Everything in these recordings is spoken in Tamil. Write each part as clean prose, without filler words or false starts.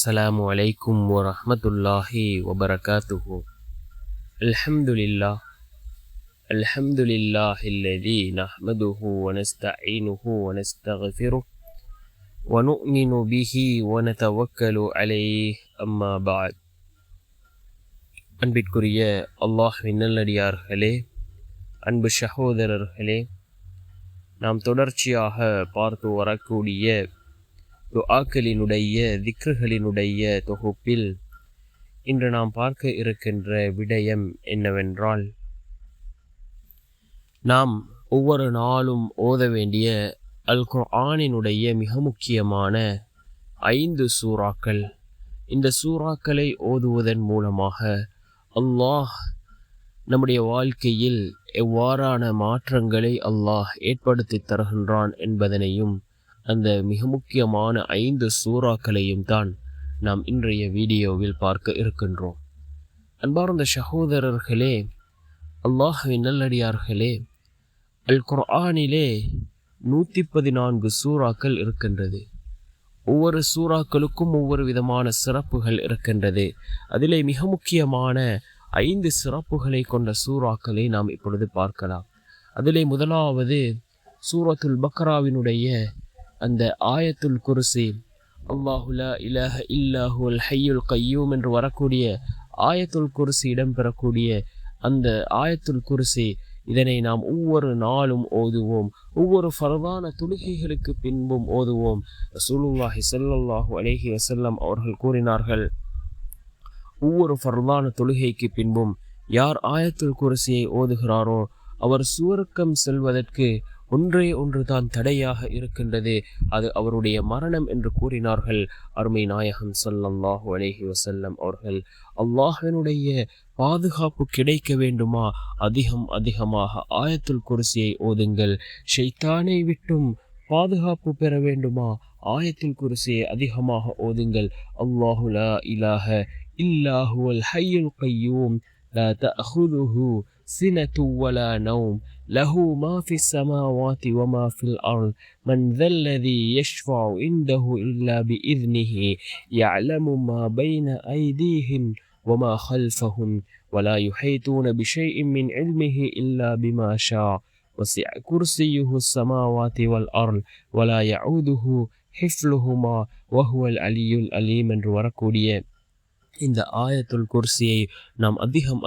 السلام عليكم ورحمة الله وبركاته. الحمد لله الذي نحمده ونستعينه ونستغفره ونؤمن به ونتوكل عليه أما بعد. அன்பிற்குரிய அல்லாஹ்வின் நல்லடியார்களே, அன்பு சகோதரர்களே, நாம் தொடர்ச்சியாக பார்த்து வரக்கூடிய துஆக்களினுடைய திக்ருகளினுடைய தொகுப்பில் இன்று நாம் பார்க்க இருக்கின்ற விடயம் என்னவென்றால், நாம் ஒவ்வொரு நாளும் ஓத வேண்டிய அல் குர்ஆனினுடைய மிக முக்கியமான 5 சூறாக்கள். இந்த சூறாக்களை ஓதுவதன் மூலமாக அல்லாஹ் நம்முடைய வாழ்க்கையில் எவ்வாறான மாற்றங்களை அல்லாஹ் ஏற்படுத்தி தருகின்றான் என்பதனையும், அந்த மிக முக்கியமான 5 சூறாக்களையும் தான் நாம் இன்றைய வீடியோவில் பார்க்க இருக்கின்றோம். அன்பார்ந்த சகோதரர்களே, அல்லாஹ்வின் நல்லடியார்களே, அல் குர்ஆனிலே 114 சூறாக்கள் இருக்கின்றது. ஒவ்வொரு சூறாக்களுக்கும் ஒவ்வொரு விதமான சிறப்புகள் இருக்கின்றது. அதிலே மிக முக்கியமான 5 சிறப்புகளை கொண்ட சூறாக்களை நாம் இப்பொழுது பார்க்கலாம். அதிலே முதலாவது சூரத்துல் பக்ராவினுடைய அந்த ஆயத்துல் குர்சி, அல்லாஹு லா இலாஹ இல்லாஹுல் ஹய்யுல் கய்யூம் என்று வரக்கூடிய ஆயத்துல் குர்சி இடம்பெறக்கூடிய அந்த ஆயத்துல் குர்சி, இதனை நாம் ஒவ்வொரு நாளும் ஓதுவோம். ஒவ்வொரு ஃபர்தான தொழுகைகளுக்கு பின்பும் ஓதுவோம். ரசூலுல்லாஹி ஸல்லல்லாஹு அலைஹி வஸல்லம் அவர்கள் கூறினார்கள், ஒவ்வொரு ஃபர்தான தொழுகைக்கு பின்பும் யார் ஆயத்துல் குர்சியை ஓதுகிறாரோ அவர் சுவர்க்கம் செல்வதற்கு ஒன்றே ஒன்று தான் தடையாக இருக்கின்றது, அது அவருடைய மரணம் என்று கூறினார்கள் அருமை நாயகம் ஸல்லல்லாஹு அலைஹி வஸல்லம் அவர்கள். அல்லாஹ்வினுடைய பாதுகாப்பு கிடைக்க வேண்டுமா, அதிகமாக ஆயத்துல் குர்சியை ஓதுங்கள். ஷைத்தானை விட்டும் பாதுகாப்பு பெற வேண்டுமா, ஆயத்துல் குர்சியை அதிகமாக ஓதுங்கள். அல்லாஹு லா இலாஹ இல்லாஹுல் ஹய்யுல் கய்யூம் லா தஅஹுதுஹு சினத்து வலா நௌம் லஹு மா ஃபிஸ் ஸமாவாதி வ மா ஃபில் அர்த் மன் தல்லதி யஷ்ஃபஉ இன்தஹு இல்லா பிஇذனிஹி யஅலமு மா பைன ஐதீஹிம் வ மா கல்ஃபஹும் வ லா யுஹீதூன பிஷைஇன் மின் இல்மிஹி இல்லா பிமா ஷா வஸிஅ குர்சியுஹு ஸமாவாதி வல் அர்த் வ லா யஊதுஹு ஹிஃப்லுஹுமா வ ஹுவல் அலியுல் அலீம் என்று வரக்கூடிய இந்த ஆயத்துல் குர்சியை நாம்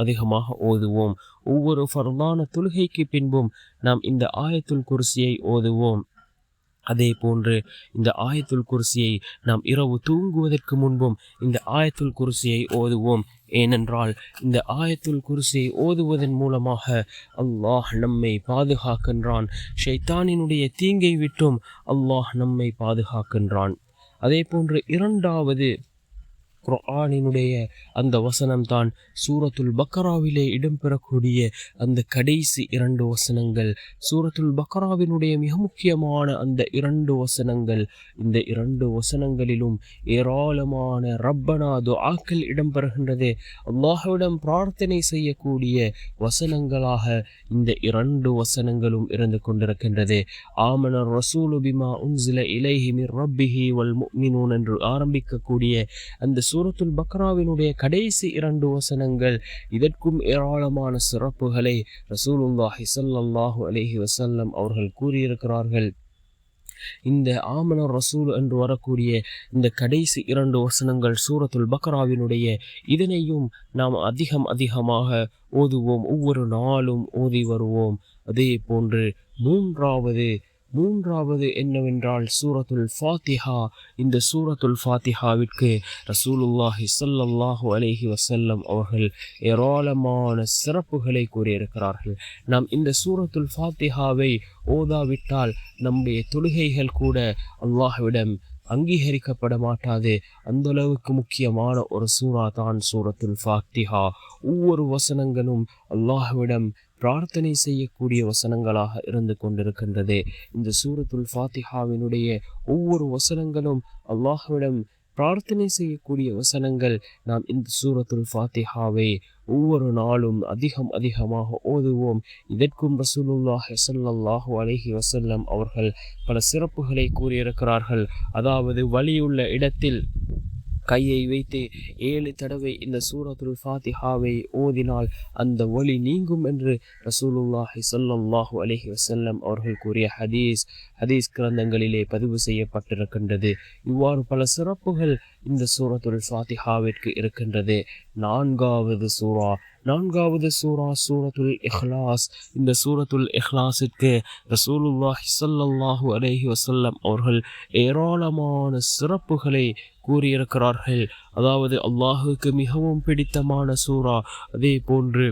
அதிகமாக ஓதுவோம். ஒவ்வொரு ஃபர்தான தொழுகைக்கு பின்பும் நாம் இந்த ஆயத்துல் குர்சியை ஓதுவோம். அதே போன்று இந்த ஆயத்துல் குர்சியை நாம் இரவு தூங்குவதற்கு முன்பும் இந்த ஆயத்துல் குர்சியை ஓதுவோம். ஏனென்றால் இந்த ஆயத்துல் குர்சியை ஓதுவதன் மூலமாக அல்லாஹ் நம்மை பாதுகாக்கின்றான். ஷைத்தானினுடைய தீங்கை விட்டும் அல்லாஹ் நம்மை பாதுகாக்கின்றான். அதே போன்று இரண்டாவது குர்ஆனினுடைய அந்த வசனம்தான் சூரத்துல் பக்ராவிலே இடம்பெறக்கூடிய அந்த கடைசி 2 வசனங்கள். சூரத்துல் பக்ராவினுடைய மிக முக்கியமான அந்த 2 வசனங்கள். இந்த 2 வசனங்களிலும் ஏராளமான ரப்பனா துஆக்கள் இடம்பெறுகின்றது. அல்லாஹ்விடம் பிரார்த்தனை செய்யக்கூடிய வசனங்களாக இந்த 2 வசனங்களும் இருந்து கொண்டிருக்கின்றது. ஆமனர் ரசூலு பிமா உன்ஸில இலைஹி மிர் ரப்பிஹி வல் முஃமினூன் என்று ஆரம்பிக்கக்கூடிய அந்த சூரத்துல் பக்ராவினுடைய கடைசி 2 வசனங்கள், இதற்கும் ஏராளமான சிறப்புகளை ரசூலுல்லாஹி ஸல்லல்லாஹு அலைஹி வஸல்லம் அவர்கள் கூறியிருக்கிறார்கள். இந்த ஆமனர் ரசூல் என்று வரக்கூடிய இந்த கடைசி 2 வசனங்கள் சூரத்துல் பக்ராவினுடைய, இதனையும் நாம் அதிகமாக ஓதுவோம். ஒவ்வொரு நாளும் ஓதி வருவோம். அதே போன்று மூன்றாவது என்னவென்றால் சூரத்துல் ஃபாத்திஹா. இந்த சூரத்துல் ஃபாத்திஹாவிற்கு ரசூலுல்லாஹி ஸல்லல்லாஹு அலைஹி வஸல்லம் அவர்கள் ஏராளமான சிறப்புகளை கூறியிருக்கிறார்கள். நாம் இந்த சூரத்துல் ஃபாத்திஹாவை ஓதாவிட்டால் நம்முடைய தொழுகைகள் கூட அல்லாஹ்விடம் அங்கீகரிக்கப்பட மாட்டாது. அந்த அளவுக்கு முக்கியமான ஒரு சூரா தான் சூரத்துல் ஃபாத்திஹா. ஒவ்வொரு வசனங்களும் அல்லாஹ்விடம் பிரார்த்தனை செய்யக்கூடிய வசனங்களாக இருந்து கொண்டிருக்கின்றது. இந்த சூரத்துல் ஃபாத்திஹாவினுடைய ஒவ்வொரு வசனங்களும் அல்லாஹ்விடம் பிரார்த்தனை செய்யக்கூடிய வசனங்கள். நாம் இந்த சூரத்துல் ஃபாத்திஹாவை ஒவ்வொரு நாளும் அதிகமாக ஓதுவோம். இதற்கும் ரசூலுல்லாஹி ஸல்லல்லாஹு அலைஹி வஸல்லம் அவர்கள் பல சிறப்புகளை கூறியிருக்கிறார்கள். அதாவது வலியுள்ள இடத்தில் கையை வைத்து 7 தடவை இந்த சூரத்துல் ஃபாத்திஹாவை ஓதினால் அந்த ஒளி நீங்கும் என்று ரசூலுல்லாஹி ஸல்லல்லாஹு அலைஹி வஸல்லம் அவர்கள் கூறிய ஹதீஸ் கிரந்தங்களிலே பதிவு செய்யப்பட்டிருக்கின்றது. இவ்வாறு பல சிறப்புகள் இந்த சூரத்துல் ஃபாத்திஹாவிற்கு இருக்கின்றது. நான்காவது சூரா சூரத்துல் இஹ்லாஸ். இந்த சூரத்துல் இஹ்லாஸிற்கு ரசூலுல்லாஹி ஸல்லல்லாஹு அலைஹி வஸல்லம் அவர்கள் ஏராளமான சிறப்புகளை கூறியிருக்கிறார்கள். அதாவது அல்லாஹுக்கு மிகவும் பிடித்தமான சூரா. அதே போன்று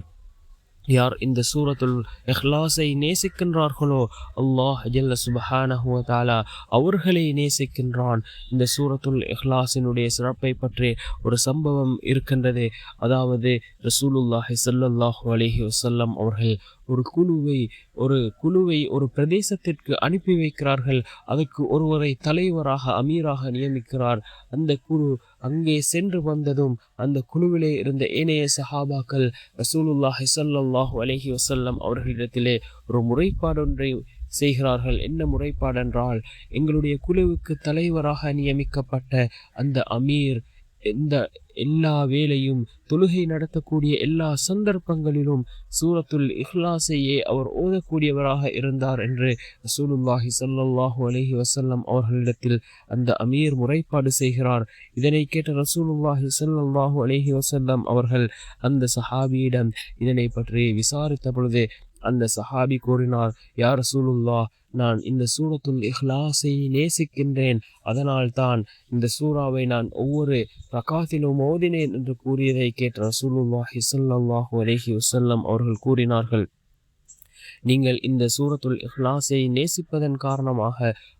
யார் இந்த சூரத்துல் இஹ்லாஸை நேசிக்கின்றார்களோ அல்லாஹ் ஜல்ல சுப்ஹானஹு வ தஆலா அவர்களை நேசிக்கின்றான். இந்த சூரத்துல் இஹ்லாஸினுடைய சிறப்பை பற்றி ஒரு சம்பவம் இருக்கின்றது. அதாவது ரசூலுல்லாஹி ஸல்லல்லாஹு அலைஹி வஸல்லம் அவர்கள் ஒரு குழுவை ஒரு பிரதேசத்திற்கு அனுப்பி வைக்கிறார்கள். அதற்கு ஒருவரை தலைவராக அமீராக நியமிக்கிறார். அந்த குழு அங்கே சென்று வந்ததும் அந்த குழுவிலே இருந்த ஏனைய சஹாபாக்கள் ரசூலுல்லாஹி ஸல்லல்லாஹு அலைஹி வஸல்லம் அவர்களிடத்திலே ஒரு முறைப்பாடொன்றை செய்கிறார்கள். என்ன முறைப்பாடென்றால், எங்களுடைய குழுவுக்கு தலைவராக நியமிக்கப்பட்ட அந்த அமீர் எல்லா வேளையும் தொழுகை நடத்தக்கூடிய எல்லா சந்தர்ப்பங்களிலும் சூரத்துல் இஹ்லாஸையே அவர் ஓதக்கூடியவராக இருந்தார் என்று ரசூலுல்லாஹி ஸல்லல்லாஹு அலைஹி வஸல்லம் அவர்களிடத்தில் அந்த அமீர் முறைப்பாடு செய்கிறார். இதனை கேட்ட ரசூலுல்லாஹி ஸல்லல்லாஹு அலைஹி வஸல்லம் அவர்கள் அந்த சஹாபியிடம் இதனை பற்றி விசாரித்த பொழுது அந்த சஹாபி கூறினார், யா ரசூலுல்லாஹ், நான் இந்த சூரத்துல் இஹ்லாஸை நேசிக்கின்றேன், அதனால் தான் இந்த சூறாவை நான் ஒவ்வொரு ரகாத்திலும் ஓதினேன் என்று கூறியதை கேட்ட ரசூலுல்லாஹி ஸல்லல்லாஹு அலைஹி வஸல்லம் அவர்கள் கூறினார்கள், நீங்கள் இந்த சூரத்துல் இஹ்லாஸை நேசிப்பதன் காரணமாக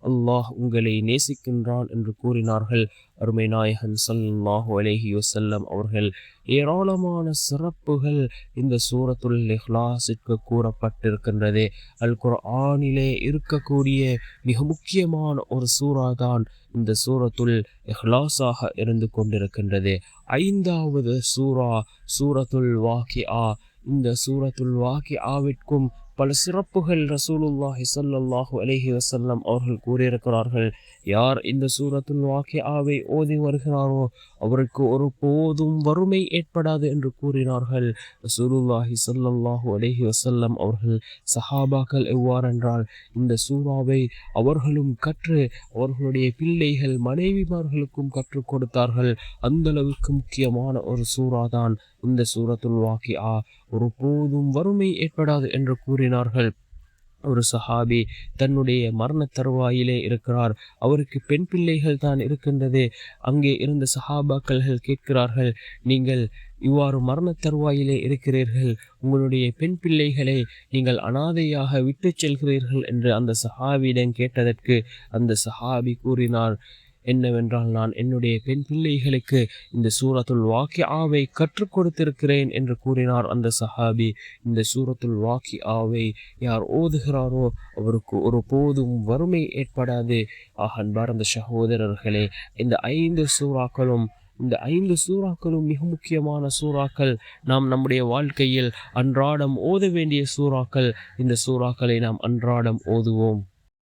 அல்லாஹ் உங்களை நேசிக்கின்றான் என்று கூறினார்கள். அருமை நாயகன் ஸல்லல்லாஹு அலைஹி வஸல்லம் அவர்கள் ஏராளமான சிறப்புகள் இந்த சூரத்துல் இஹ்லாஸிற்கு கூறப்பட்டிருக்கின்றது. அல் குர்ஆனிலே இருக்கக்கூடிய மிக முக்கியமான ஒரு சூறா தான் இந்த சூரத்துல் இஹ்லாஸாக இருந்து கொண்டிருக்கின்றது. 5வது சூரா சூரத்துல் வாக்கிஆ. இந்த சூரத்துல் வாக்கிஆவிற்கும் பல சிறப்புகள் ரசூலுல்லாஹி ஸல்லல்லாஹு அலைஹி வஸல்லம் அவர்கள் கூறியிருக்கிறார்கள். யார் இந்த சூரத்துல் வாக்கிஆவை ஓதி வருகிறாரோ அவருக்கு ஒரு போதும் வறுமை ஏற்படாது என்று கூறினார்கள் ரசூலுல்லாஹி ஸல்லல்லாஹு அலைஹி வஸல்லம் அவர்கள். சஹாபாக்கள் எவ்வாறென்றால் இந்த சூறாவை அவர்களும் கற்று அவர்களுடைய பிள்ளைகள் மனைவிமார்களுக்கும் கற்றுக் கொடுத்தார்கள். அந்த அளவுக்கு முக்கியமான ஒரு சூறா தான் இந்த சூரத்துல் வாக்கிஆ. ஒரு போதும் வறுமை ஏற்படாது என்று கூறினார்கள். ஒரு சஹாபி தன்னுடைய மரண தருவாயிலே இருக்கிறார். அவருக்கு பெண் பிள்ளைகள் தான் இருக்கின்றது. அங்கே இருந்த சஹாபாக்கள் கேட்கிறார்கள், நீங்கள் இவ்வாறு மரண தருவாயிலே இருக்கிறீர்கள், உங்களுடைய பெண் பிள்ளைகளை நீங்கள் அனாதையாக விட்டு செல்கிறீர்கள் என்று அந்த சஹாபியிடம் கேட்டதற்கு அந்த சஹாபி கூறினார் என்னவென்றால், நான் என்னுடைய பெண் பிள்ளைகளுக்கு இந்த சூரத்துல் வாக்கிஆவை கற்றுக் கொடுத்திருக்கிறேன் என்று கூறினார் அந்த சஹாபி. இந்த சூரத்துல் வாக்கிஆவை யார் ஓதுகிறாரோ அவருக்கு ஒரு போதும் வறுமை ஏற்படாது. அன்பார்ந்த சகோதரர்களே, இந்த 5 சூறாக்களும் மிக முக்கியமான சூறாக்கள். நாம் நம்முடைய வாழ்க்கையில் அன்றாடம் ஓத வேண்டிய சூறாக்கள். இந்த சூறாக்களை நாம் அன்றாடம் ஓதுவோம்.